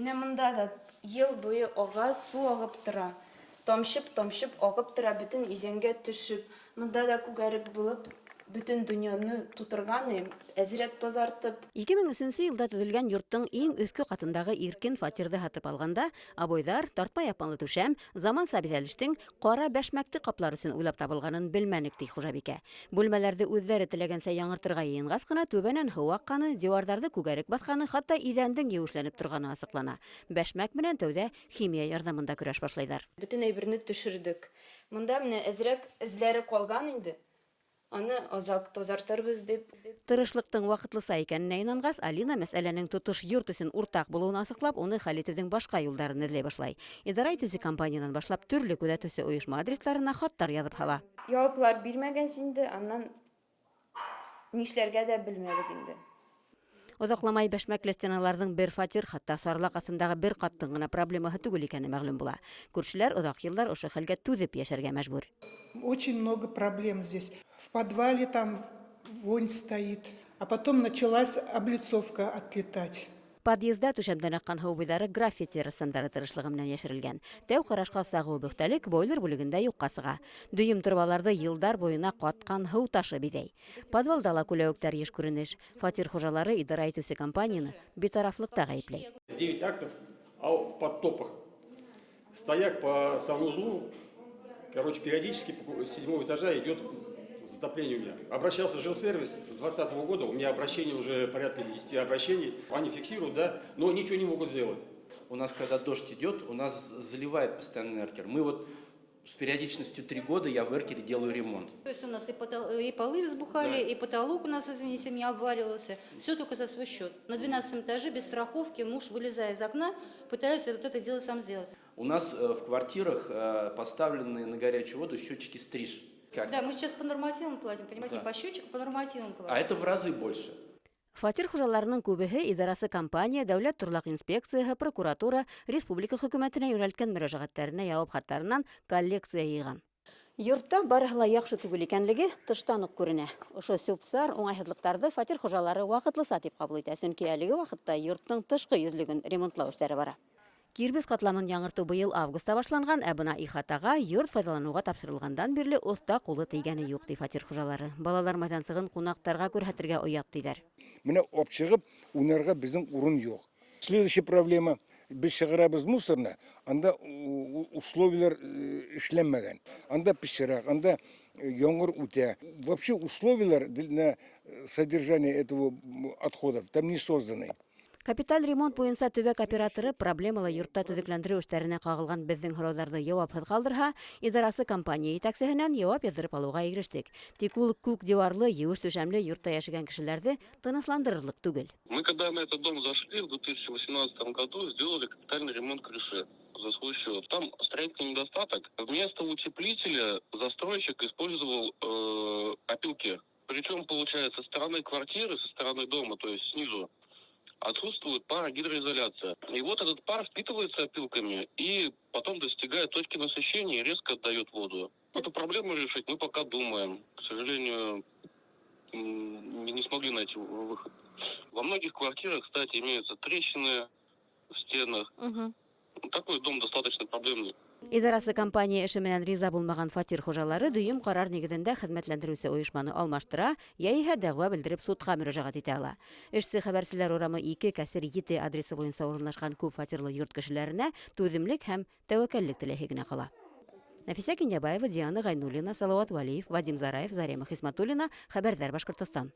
Менә монда да ел буе ага су агып тора. Тамчып агып тора, бөтен изәнгә төшеп. Монда да күгәрек булып, бөтен дөньяны тутырган, әзрәк тазартып. 2003 елда төзелгән йорттың иң өске катындагы иркен фатирды һатып алганда, абойдар тартма япанлы түшәм, заманса бизәлештең кара бәшмәкте каплар өчен уйлап табылганын белмәнек ди хуҗабикә. Бүлмәләрде үзләре теләгәнсә яңартырга йыенгас кына түбәнән һыу акканы, диварларда күгәрек басканы, хатта идәндең юешләнеп торганы асыклана. Бәшмәк белән тәүдә химия ярдәмендә көрәш башлайлар. Бөтен әйберне төшердек. Монда менә әзрәк эзләре калган инде. Аны азак тазартырбыз дип. Тырышлыктың вакытлыса икәненә инангас, Алина мәсьәләнең тотыш йорт өчен уртак булуын асыклап, уны хәл итүнең башка юлларын эзләй башлай. Идара итүче компаниянан башлап төрле күзәтүче оешма адресларына хаттар язып һала. Яwaplар бирмәгән инде, аннан нишләргә дә белмәдек инде. Озакламай бәшмәкле стеналарның бер фатир, хатта сарлак астындагы бер каттың гына проблемаһы түгел икәне мәгълүм була. Күршеләр озак еллар ошо хәлгә түзеп яшәргә мәҗбүр. Очень много проблем здесь. В подвале там вонь стоит, а потом началась облицовка отлетать. Подъездда түшәмдән аккан һыу буйлары граффити рәсемнәре тырышлыгы белән яшерелгән. Тәү карашка сагу бөхтәлек бойлер бүлегендә юкка сыга. Дөйем трубаларды елдар буена каткан һыу ташы бизәй. Подвалда ла күләвектәр еш күренеш. Фатир хуҗалары идара итүче компанияны битарафлыкта гаепләй. 9 актов, а под топах. Стояк по санузлу, периодически с 7 этажа идет затопление у меня. Обращался в жилсервис с 2020 года, у меня обращение уже порядка 10 обращений. Они фиксируют, да, но ничего не могут сделать. У нас, когда дождь идет, у нас заливает постоянно эркер. Мы вот с периодичностью 3 года я в эркере делаю ремонт. То есть у нас и полы взбухали, да. И потолок у нас, извините меня, обваливался. Все только за свой счет. На 12 этаже без страховки муж, вылезая из окна, пытается вот это дело сам сделать. У нас в квартирах поставлены на горячую воду счетчики стриж. Как? Да, мы сейчас по нормативам платим, понимаете, да. Не по счетчику, по нормативам платим. А это в разы больше. Фатир хуҗаларының күбеһе идарасы компания, дәүләт торлак инспекцияһы, прокуратура, республика хөкүмәтенә юнәлткән мөрәҗәгатьләренә явап хаттарыннан коллекция йыйган. Йортта барыһы ла яхшы түгел икәнлеге тыштан ук күренә. Ошо сүпсар уңайһызлыктарды фатир хуҗалары вакытлыса дип кабул итә, чөнки әлеге вакытта йорттың тышкы йөзлеген ремонтлау эшләре бара. Кирбез катламын яңырту быел августта башланган, ә бына ихатага йорт файдалануга тапшырылгандан бирле оста кулы тейгәне юк ди фатир хуҗалары. Балалар майданчыгын кунактарга күрһәтергә оят диләр. Менә апчыгып уйнарга безнең урын юк. Следующая проблема: без чыгарабыз мусорны, анда условиялар эшләнмәгән. Анда пычрак, анда яңгыр үтә. Вообще условиялар для содержания этого отходов там не созданы. Капиталь ремонт буенча төбәк операторы проблемалы йортта төзекләндерү эшләренә кагылган безнең һорауларны җавапсыз калдырһа, идарасы компания итәкчеһеннән җавап яздырып алуга ирештек. Тик ул күк диварлы, юеш түшәмле йортта яшәгән кешеләрне тынычландырырлык түгел. Мы когда на этот дом зашли в 2018 году, сделали капитальный ремонт крыши за свой счет. Там строительный недостаток. Вместо утеплителя застройщик использовал опилки. Причем, получается, со стороны квартиры, со стороны дома, то есть снизу, отсутствует парогидроизоляция. И вот этот пар впитывается опилками и потом достигает точки насыщения и резко отдает воду. Эту проблему решить мы пока думаем. К сожалению, не смогли найти выход. Во многих квартирах, кстати, имеются трещины в стенах. Такой дом достаточно проблемный. Идарасы компания эше менән риза булмаган фатир хуҗалары дөйем карар нигезендә хезмәтләндерүче оешманы алмаштыра, яисә дәгъва белдереп судка мөрәҗәгать итә ала. Эшсе хәбәрчеләр урамы 2 кәсер 7 адресы буенча урнашкан күп фатирлы йорт кешеләренә түземлек һәм тәвәккәллек теләһе генә кала. Нәфисә Кинябаева, Диана Гайнуллина, Салават Валиев, Вадим Зараев, Зарема Хисматуллина, Хәбәрдар Башкортстан.